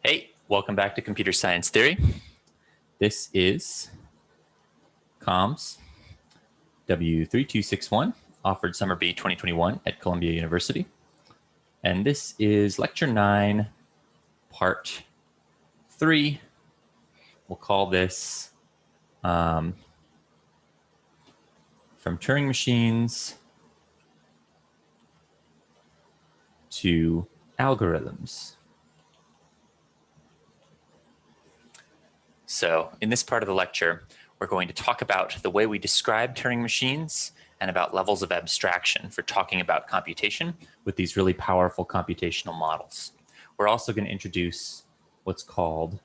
Hey, welcome back to Computer Science Theory. This is Comms W3261, offered Summer B 2021 at Columbia University. And this is Lecture 9, Part 3. We'll call this From Turing Machines to Algorithms. So in this part of the lecture, we're going to talk about the way we describe Turing machines and about levels of abstraction for talking about computation with these really powerful computational models. We're also going to introduce what's called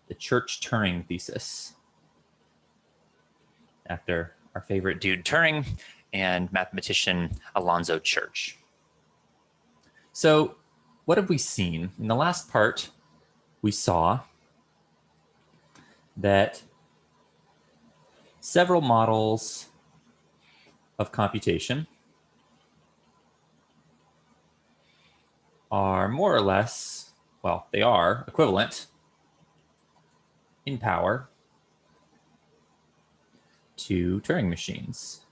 the Church-Turing Thesis, after our favorite dude Turing and mathematician Alonzo Church. So what have we seen? In the last part, we saw that several models of computation are more or less, well, they are equivalent in power to Turing machines.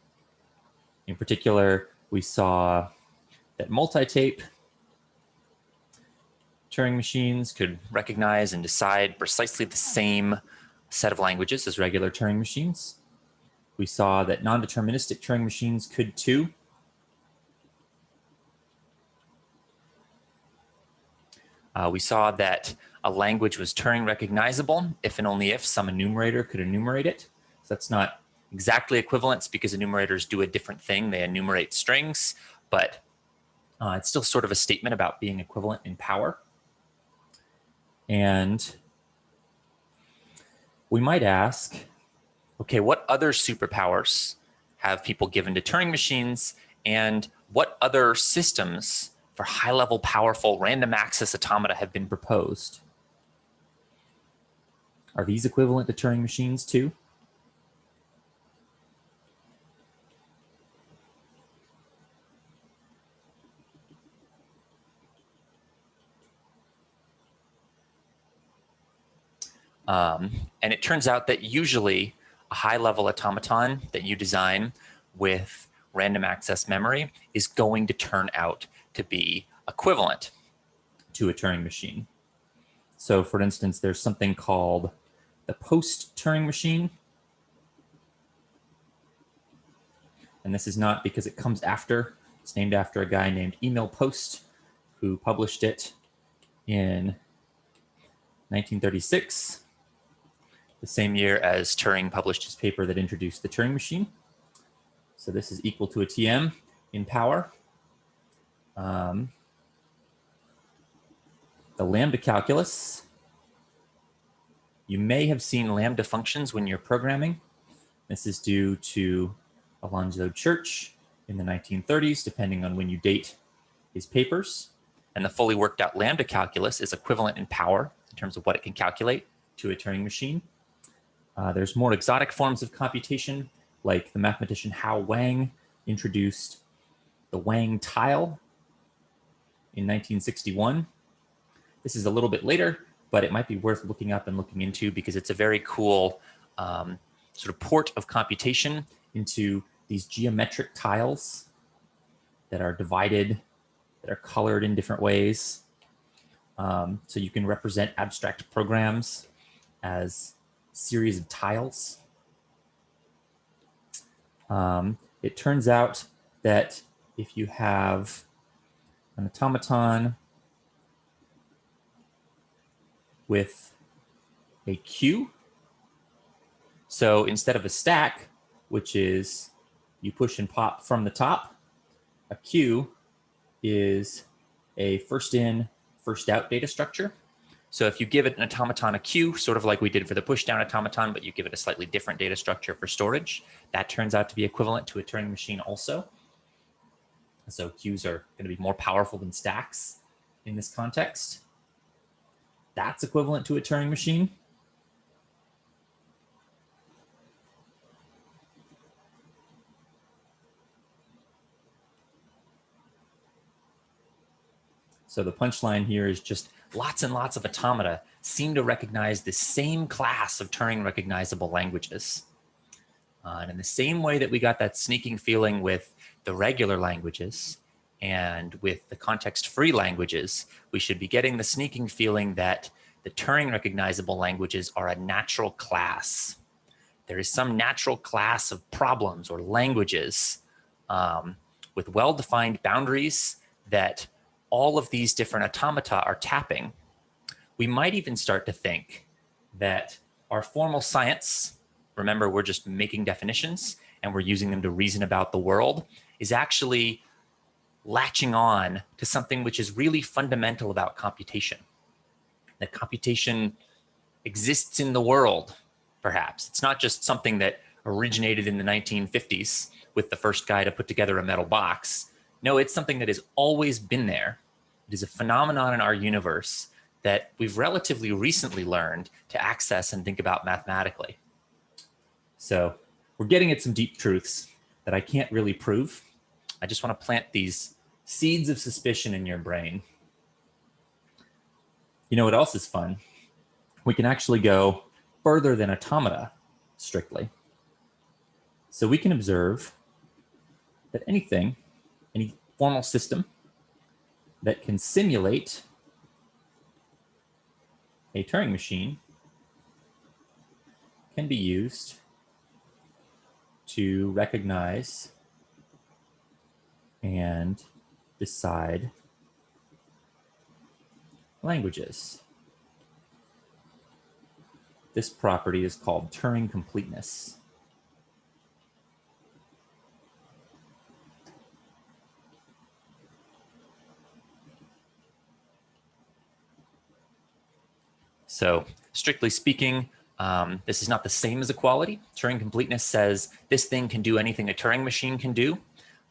In particular, we saw that multi-tape Turing machines could recognize and decide precisely the same set of languages as regular Turing machines. We saw that non-deterministic Turing machines could too. We saw that a language was Turing recognizable if and only if some enumerator could enumerate it. So that's not exactly equivalence because enumerators do a different thing. They enumerate strings, but it's still sort of a statement about being equivalent in power. And we might ask, okay, what other superpowers have people given to Turing machines, and what other systems for high-level, powerful, random access automata have been proposed? Are these equivalent to Turing machines too? And it turns out that usually a high-level automaton that you design with random access memory is going to turn out to be equivalent to a Turing machine. So for instance, there's something called the post-Turing machine. And this is not because it comes after. It's named after a guy named Emil Post, who published it in 1936, the same year as Turing published his paper that introduced the Turing machine. So this is equal to a TM in power. The lambda calculus. You may have seen lambda functions when you're programming. This is due to Alonzo Church in the 1930s, depending on when you date his papers. And the fully worked out lambda calculus is equivalent in power in terms of what it can calculate to a Turing machine. There's more exotic forms of computation, like the mathematician Hao Wang introduced the Wang tile in 1961. This is a little bit later, but it might be worth looking up and looking into because it's a very cool sort of port of computation into these geometric tiles that are divided, that are colored in different ways. So you can represent abstract programs as series of tiles. It turns out that if you have an automaton with a queue, so instead of a stack, which is you push and pop from the top, a queue is a first in, first out data structure. So if you give it an automaton a queue, sort of like we did for the push-down automaton, but you give it a slightly different data structure for storage, that turns out to be equivalent to a Turing machine also. So queues are going to be more powerful than stacks in this context. That's equivalent to a Turing machine. So the punchline here is just lots and lots of automata seem to recognize the same class of Turing recognizable languages. And in the same way that we got that sneaking feeling with the regular languages and with the context-free languages, we should be getting the sneaking feeling that the Turing recognizable languages are a natural class. There is some natural class of problems or languages with well-defined boundaries that all of these different automata are tapping. We might even start to think that our formal science, remember, we're just making definitions and we're using them to reason about the world, is actually latching on to something which is really fundamental about computation. That computation exists in the world, perhaps. It's not just something that originated in the 1950s with the first guy to put together a metal box. No, it's something that has always been there. It is a phenomenon in our universe that we've relatively recently learned to access and think about mathematically. So we're getting at some deep truths that I can't really prove. I just want to plant these seeds of suspicion in your brain. You know what else is fun? We can actually go further than automata, strictly. So we can observe that anything, any formal system that can simulate a Turing machine can be used to recognize and decide languages. This property is called Turing completeness. So strictly speaking, this is not the same as equality. Turing completeness says this thing can do anything a Turing machine can do,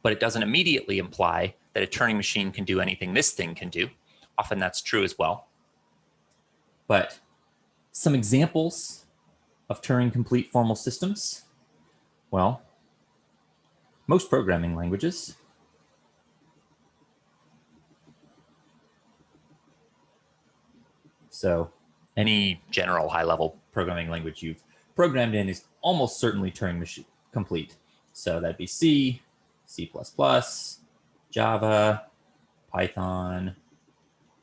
but it doesn't immediately imply that a Turing machine can do anything this thing can do. Often that's true as well. But some examples of Turing complete formal systems. Well, most programming languages. So any general high-level programming language you've programmed in is almost certainly Turing machine complete. So that'd be C, C++, Java, Python,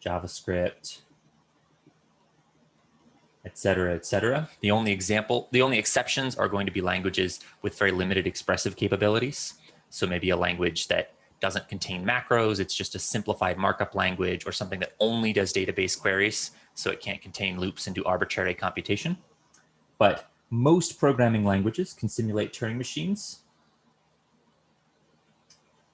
JavaScript, et cetera, et cetera. The only exceptions are going to be languages with very limited expressive capabilities. So maybe a language that doesn't contain macros, it's just a simplified markup language, or something that only does database queries, so it can't contain loops and do arbitrary computation. But most programming languages can simulate Turing machines.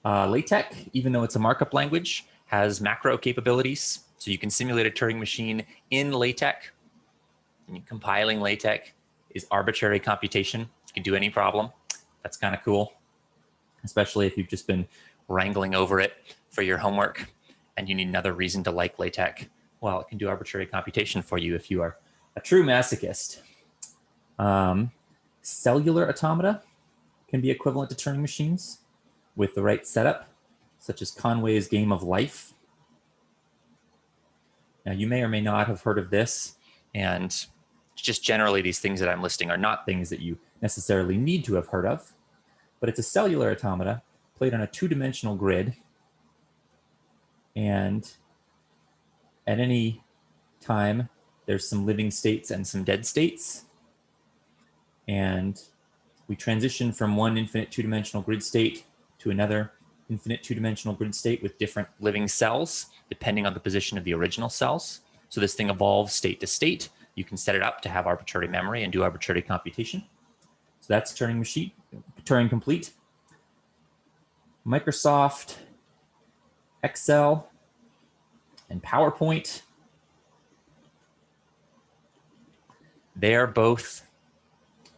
LaTeX, even though it's a markup language, has macro capabilities. So you can simulate a Turing machine in LaTeX. And compiling LaTeX is arbitrary computation. You can do any problem. That's kind of cool, especially if you've just been wrangling over it for your homework and you need another reason to like LaTeX. Well, it can do arbitrary computation for you if you are a true masochist. Cellular automata can be equivalent to Turing machines with the right setup, such as Conway's Game of Life. Now, you may or may not have heard of this, and just generally these things that I'm listing are not things that you necessarily need to have heard of, but it's a cellular automata played on a two-dimensional grid, and at any time there's some living states and some dead states, and we transition from one infinite two-dimensional grid state to another infinite two-dimensional grid state with different living cells depending on the position of the original cells. So this thing evolves state to state. You can set it up to have arbitrary memory and do arbitrary computation. So that's Turing complete. Microsoft Excel and PowerPoint, they're both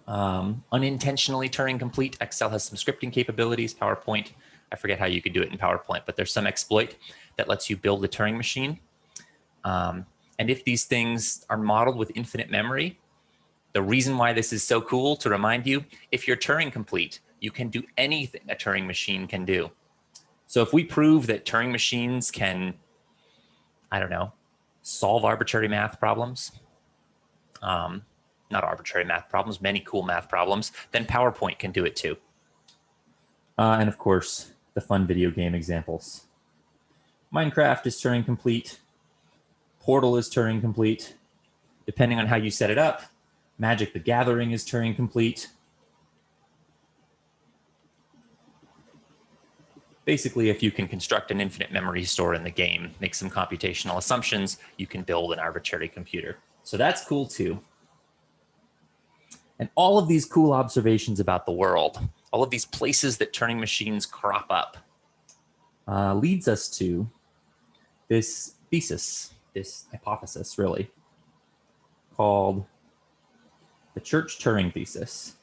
unintentionally Turing complete. Excel has some scripting capabilities. PowerPoint, I forget how you could do it in PowerPoint, but there's some exploit that lets you build the Turing machine. And if these things are modeled with infinite memory, the reason why this is so cool, to remind you, if you're Turing complete, you can do anything a Turing machine can do. So if we prove that Turing machines can, I don't know, solve arbitrary math problems, not arbitrary math problems, many cool math problems, then PowerPoint can do it too. And of course, the fun video game examples. Minecraft is Turing complete. Portal is Turing complete. Depending on how you set it up, Magic the Gathering is Turing complete. Basically, if you can construct an infinite memory store in the game, make some computational assumptions, you can build an arbitrary computer. So that's cool too. And all of these cool observations about the world, all of these places that Turing machines crop up, leads us to this thesis, this hypothesis, really, called the Church-Turing Thesis.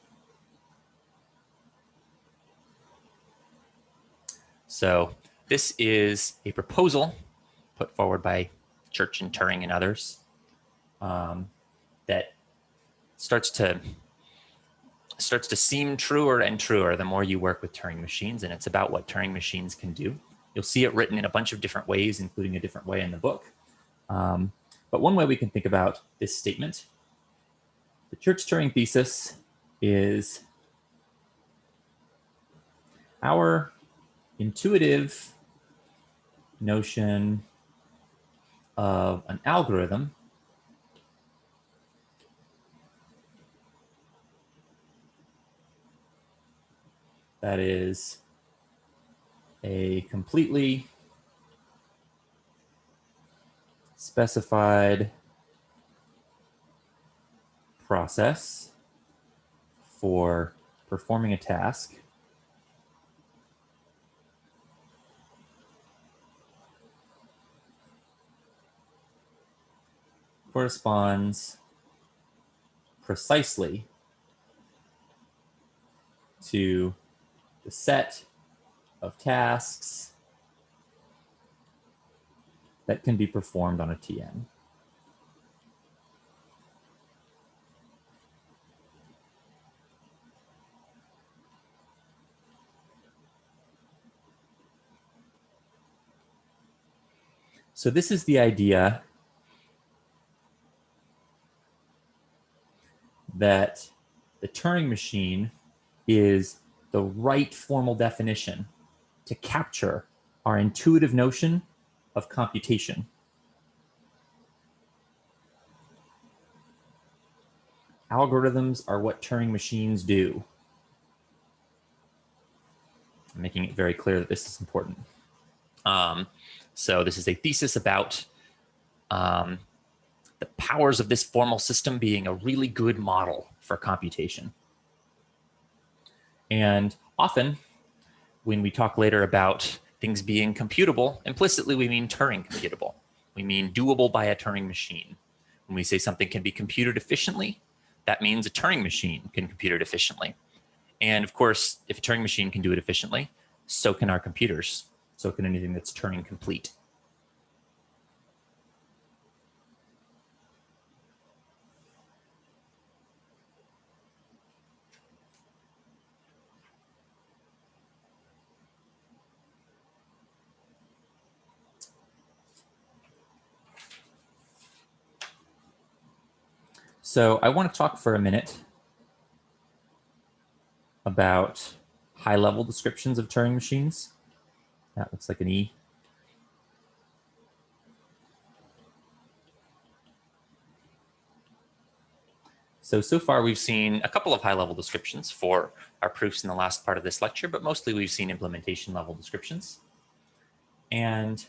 So this is a proposal put forward by Church and Turing and others that starts to seem truer and truer the more you work with Turing machines, and it's about what Turing machines can do. You'll see it written in a bunch of different ways, including a different way in the book. But one way we can think about this statement, the Church-Turing Thesis is our intuitive notion of an algorithm that is a completely specified process for performing a task corresponds precisely to the set of tasks that can be performed on a TN. So this is the idea that the Turing machine is the right formal definition to capture our intuitive notion of computation. Algorithms are what Turing machines do. I'm making it very clear that this is important. So this is a thesis about the powers of this formal system being a really good model for computation. And often, when we talk later about things being computable, implicitly we mean Turing computable. We mean doable by a Turing machine. When we say something can be computed efficiently, that means a Turing machine can compute it efficiently. And of course, if a Turing machine can do it efficiently, so can our computers. So can anything that's Turing complete. So I want to talk for a minute about high-level descriptions of Turing machines. That looks like an E. So far we've seen a couple of high-level descriptions for our proofs in the last part of this lecture, but mostly we've seen implementation-level descriptions. And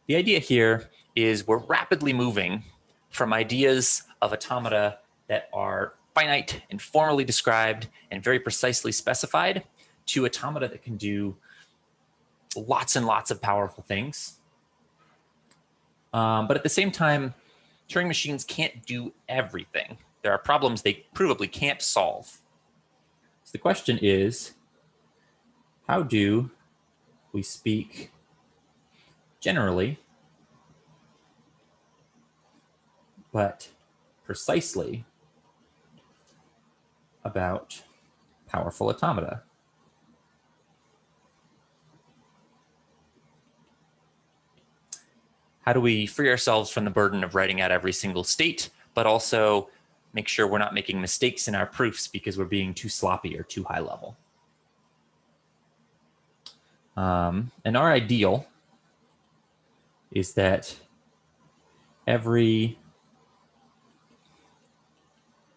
the idea here is we're rapidly moving from ideas of automata that are finite and formally described and very precisely specified to automata that can do lots and lots of powerful things. But at the same time, Turing machines can't do everything. There are problems they provably can't solve. So the question is, how do we speak generally, but precisely, about powerful automata? How do we free ourselves from the burden of writing out every single state, but also make sure we're not making mistakes in our proofs because we're being too sloppy or too high level? And our ideal is that every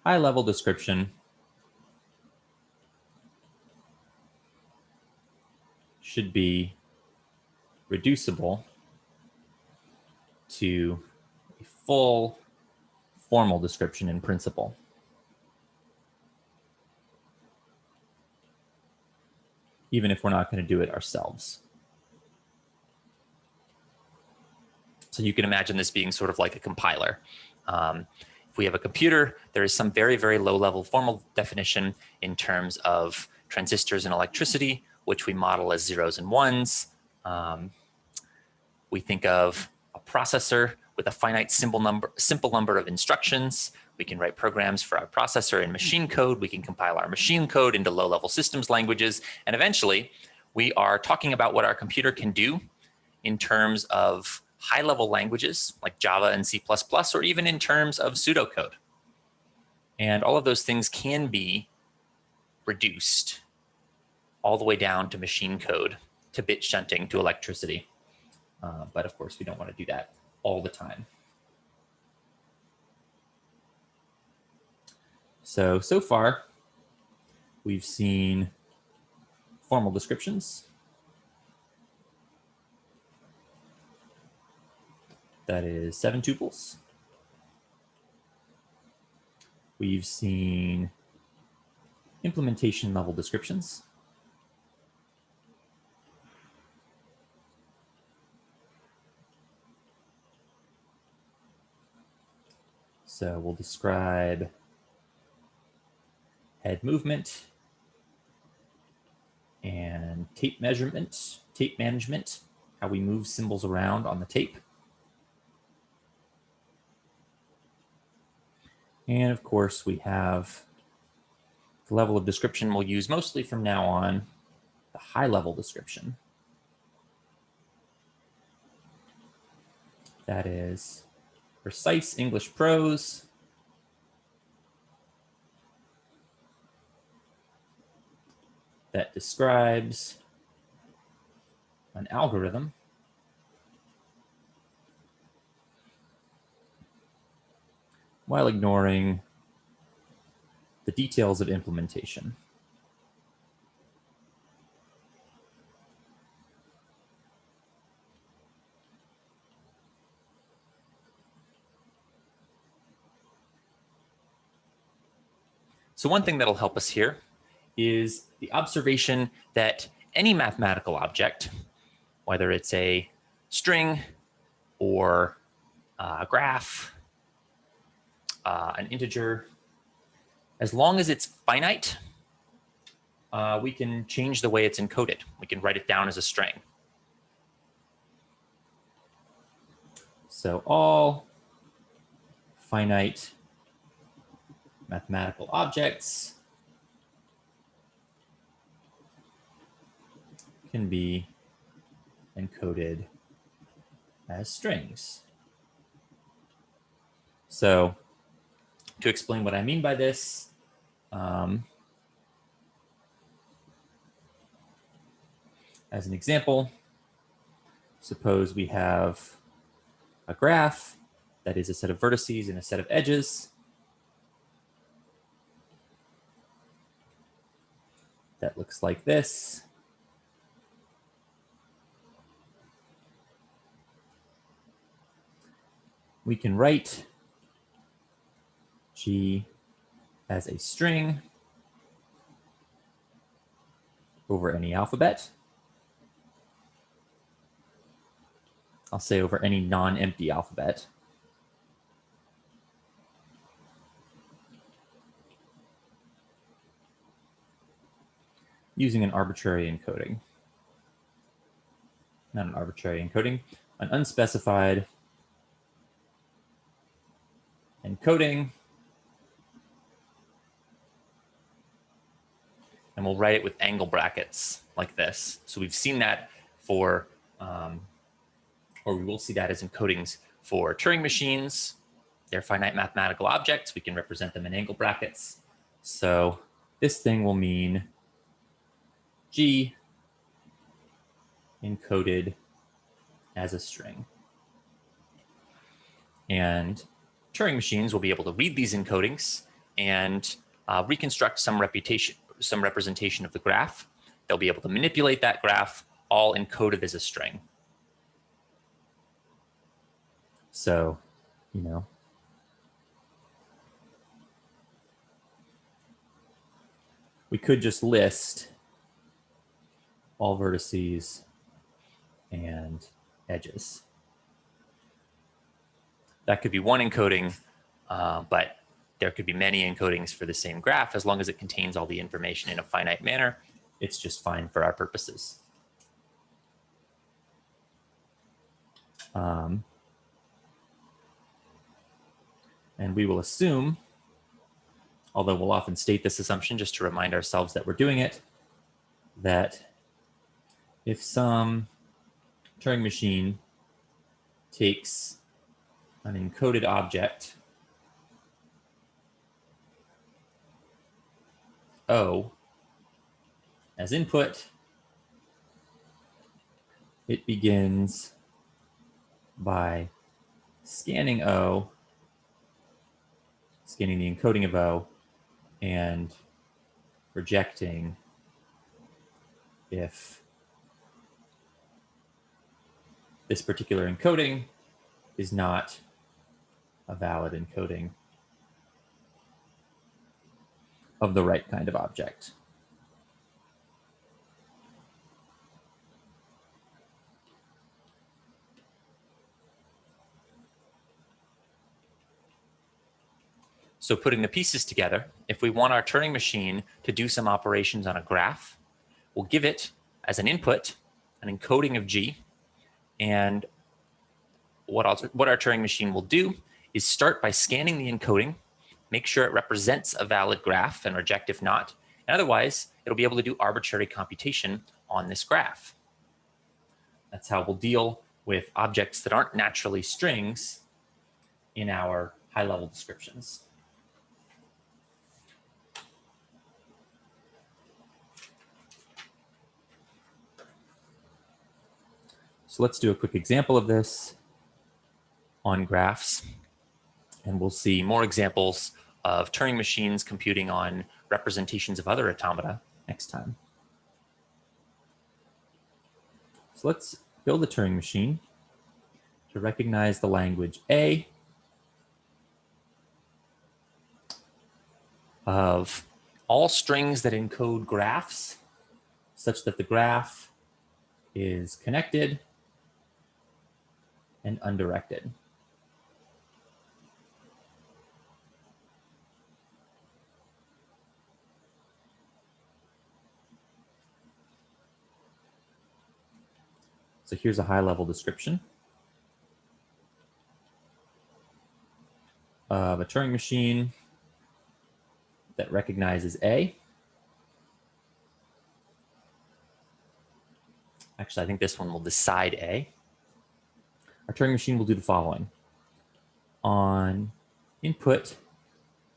high-level description should be reducible to a full formal description in principle. Even if we're not going to do it ourselves. So you can imagine this being sort of like a compiler. If we have a computer, there is some very, very low-level formal definition in terms of transistors and electricity, which we model as zeros and ones. We think of a processor with a finite simple number of instructions. We can write programs for our processor in machine code. We can compile our machine code into low-level systems languages. And eventually, we are talking about what our computer can do in terms of high-level languages like Java and C++, or even in terms of pseudocode. And all of those things can be reduced all the way down to machine code, to bit shunting, to electricity. But of course, we don't want to do that all the time. So far, we've seen formal descriptions. That is 7 tuples. We've seen implementation level descriptions. So we'll describe head movement and tape measurement, tape management, how we move symbols around on the tape. And of course, we have the level of description we'll use mostly from now on, the high-level description. That is precise English prose, that describes an algorithm while ignoring the details of implementation. So one thing that'll help us here is the observation that any mathematical object, whether it's a string or a graph, an integer, as long as it's finite, we can change the way it's encoded. We can write it down as a string. So all finite mathematical objects can be encoded as strings. So to explain what I mean by this, as an example, suppose we have a graph that is a set of vertices and a set of edges. That looks like this. We can write G as a string over any alphabet. I'll say over any non-empty alphabet. Using an arbitrary encoding. Not an arbitrary encoding, an unspecified encoding. And we'll write it with angle brackets like this. So we've seen that for or we will see that as encodings for Turing machines. They're finite mathematical objects. We can represent them in angle brackets. So this thing will mean G encoded as a string. And Turing machines will be able to read these encodings and reconstruct some representation of the graph. They'll be able to manipulate that graph, all encoded as a string. So, you know, we could just list all vertices and edges. That could be one encoding, but there could be many encodings for the same graph. As long as it contains all the information in a finite manner, it's just fine for our purposes. And we will assume, although we'll often state this assumption just to remind ourselves that we're doing it, that if some Turing machine takes an encoded object, O, as input, it begins by scanning O, scanning the encoding of O, and rejecting if this particular encoding is not a valid encoding of the right kind of object. So putting the pieces together, if we want our Turing machine to do some operations on a graph, we'll give it as an input an encoding of G. And what our Turing machine will do is start by scanning the encoding, make sure it represents a valid graph and reject if not. And otherwise, it'll be able to do arbitrary computation on this graph. That's how we'll deal with objects that aren't naturally strings in our high-level descriptions. So let's do a quick example of this on graphs, and we'll see more examples of Turing machines computing on representations of other automata next time. So let's build a Turing machine to recognize the language A of all strings that encode graphs such that the graph is connected and undirected. So here's a high-level description of a Turing machine that recognizes A. Actually, I think this one will decide A. Our Turing machine will do the following. On input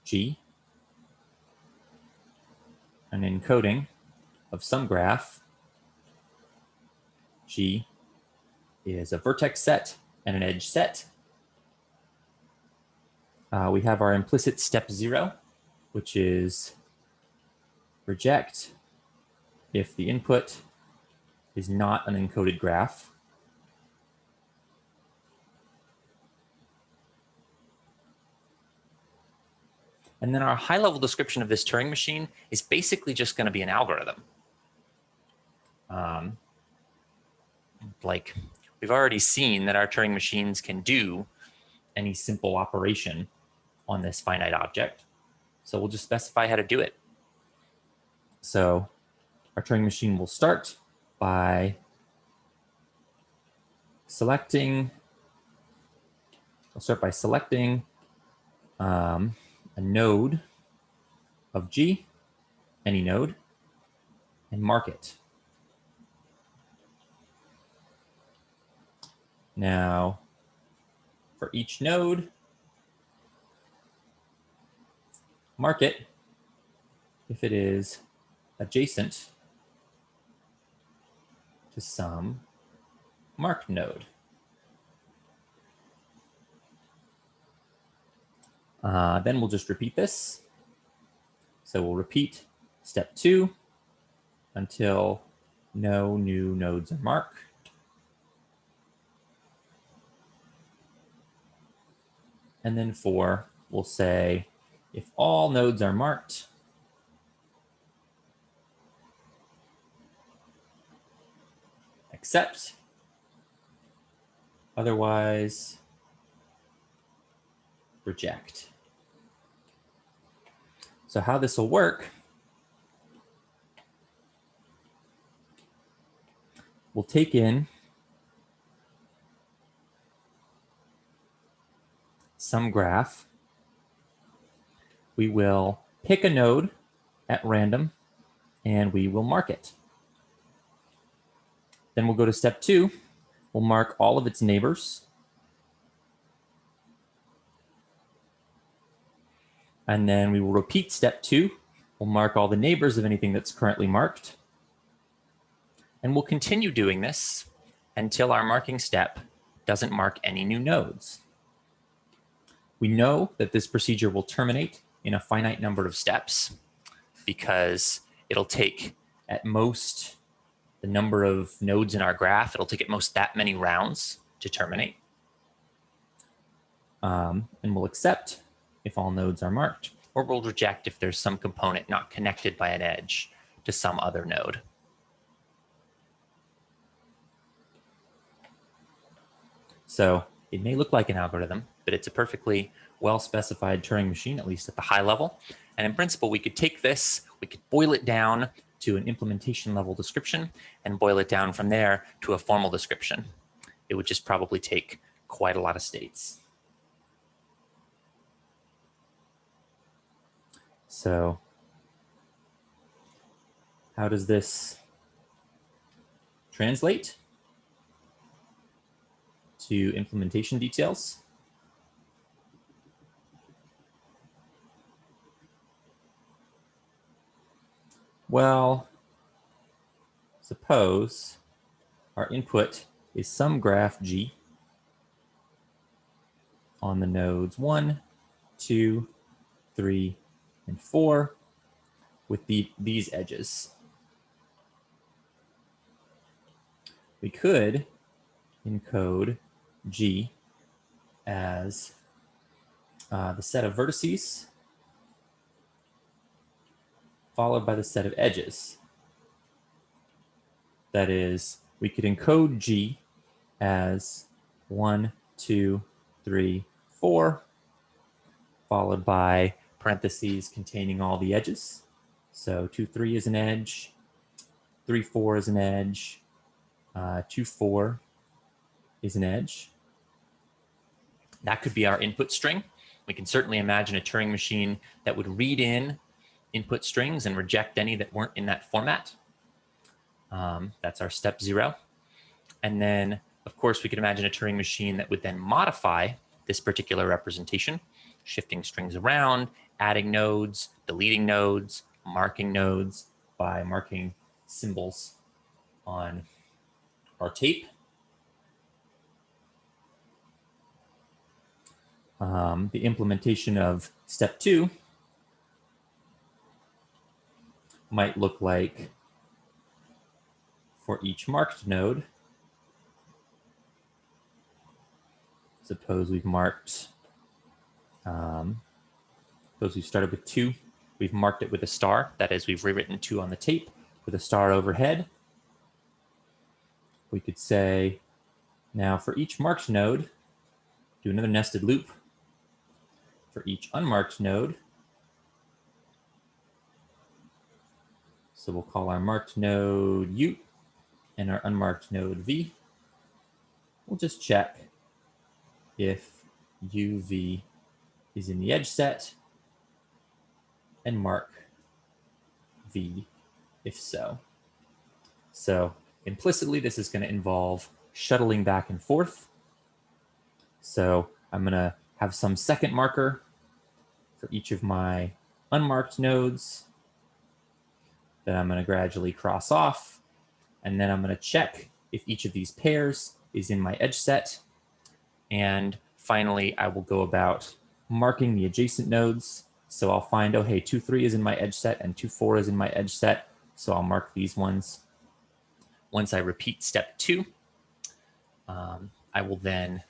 G, an encoding of some graph, G is a vertex set and an edge set. We have our implicit step 0, which is reject if the input is not an encoded graph. And then our high-level description of this Turing machine is basically just going to be an algorithm. Like we've already seen that our Turing machines can do any simple operation on this finite object. So we'll just specify how to do it. So our Turing machine will start by selecting a node of G, any node, and mark it. Now, for each node, mark it if it is adjacent to some marked node. Then we'll just repeat this. So we'll repeat step 2 until no new nodes are marked. And then 4, we'll say if all nodes are marked, accept, otherwise reject. So how this will work, we'll take in some graph. We will pick a node at random and we will mark it. Then we'll go to step 2. We'll mark all of its neighbors. And then we will repeat step 2. We'll mark all the neighbors of anything that's currently marked. And we'll continue doing this until our marking step doesn't mark any new nodes. We know that this procedure will terminate in a finite number of steps because it'll take at most the number of nodes in our graph, it'll take at most that many rounds to terminate. And we'll accept if all nodes are marked, or we'll reject if there's some component not connected by an edge to some other node. So it may look like an algorithm, but it's a perfectly well-specified Turing machine, at least at the high level. And in principle, we could take this, we could boil it down to an implementation level description and boil it down from there to a formal description. It would just probably take quite a lot of states. So how does this translate to implementation details? Well, suppose our input is some graph G on the nodes 1, 2, 3, and 4 with these edges. We could encode G as the set of vertices followed by the set of edges. That is, we could encode G as 1, 2, 3, 4, followed by parentheses containing all the edges. So 2, 3 is an edge, 3, 4 is an edge, 2, 4 is an edge. That could be our input string. We can certainly imagine a Turing machine that would read in input strings and reject any that weren't in that format. That's our step 0. And then, of course, we could imagine a Turing machine that would then modify this particular representation, shifting strings around, adding nodes, deleting nodes, marking nodes by marking symbols on our tape. The implementation of step 2 might look like, for each marked node, suppose we've marked, suppose we've started with 2, we've marked it with a star, that is, we've rewritten 2 on the tape with a star overhead. We could say, now for each marked node, do another nested loop. For each unmarked node, so we'll call our marked node U and our unmarked node V. We'll just check if UV is in the edge set and mark V if so. So implicitly, this is going to involve shuttling back and forth So I'm going to have some second marker for each of my unmarked nodes that I'm going to gradually cross off. And then I'm going to check if each of these pairs is in my edge set. And finally, I will go about marking the adjacent nodes. So I'll find, oh, hey, 2, 3 is in my edge set and 2, 4 is in my edge set. So I'll mark these ones. Once I repeat step 2, I will then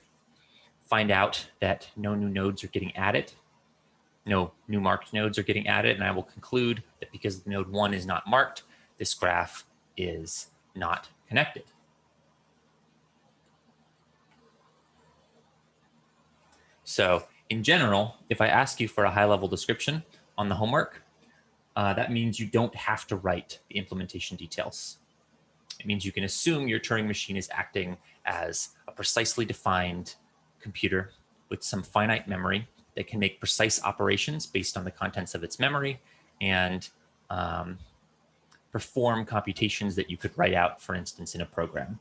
find out that no new nodes are getting added. No new marked nodes are getting added, and I will conclude that because node 1 is not marked, this graph is not connected. So in general, if I ask you for a high-level description on the homework, that means you don't have to write the implementation details. It means you can assume your Turing machine is acting as a precisely defined computer with some finite memory that can make precise operations based on the contents of its memory and perform computations that you could write out, for instance, in a program.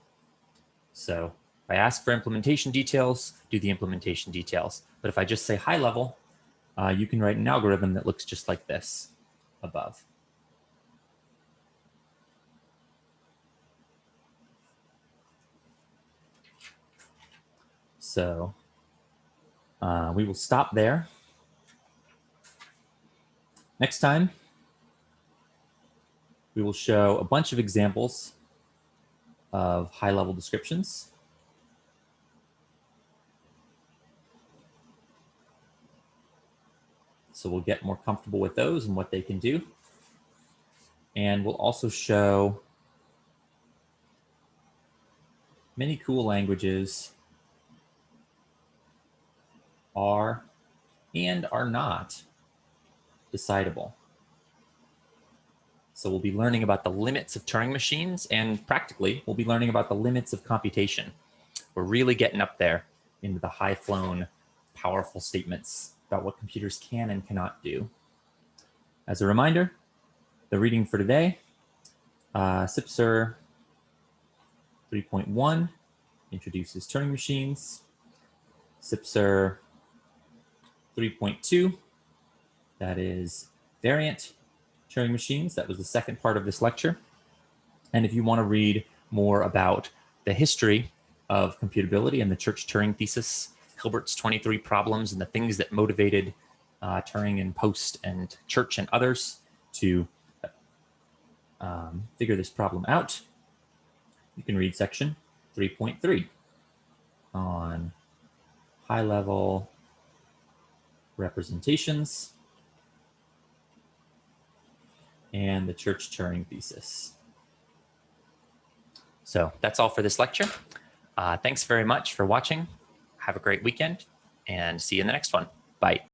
So if I ask for implementation details, do the implementation details. But if I just say high level, you can write an algorithm that looks just like this above. So we will stop there. Next time, we will show a bunch of examples of high-level descriptions. So we'll get more comfortable with those and what they can do. And we'll also show many cool languages are and are not decidable. So we'll be learning about the limits of Turing machines, and practically, we'll be learning about the limits of computation. We're really getting up there into the high-flown, powerful statements about what computers can and cannot do. As a reminder, the reading for today, CIPSR 3.1 introduces Turing machines. CIPSR 3.2, that is variant Turing machines. That was the second part of this lecture. And if you want to read more about the history of computability and the Church-Turing Thesis, Hilbert's 23 problems, and the things that motivated Turing and Post and Church and others to figure this problem out, you can read section 3.3 on high-level representations and the Church-Turing Thesis. So that's all for this lecture. Thanks very much for watching. Have a great weekend and see you in the next one. Bye.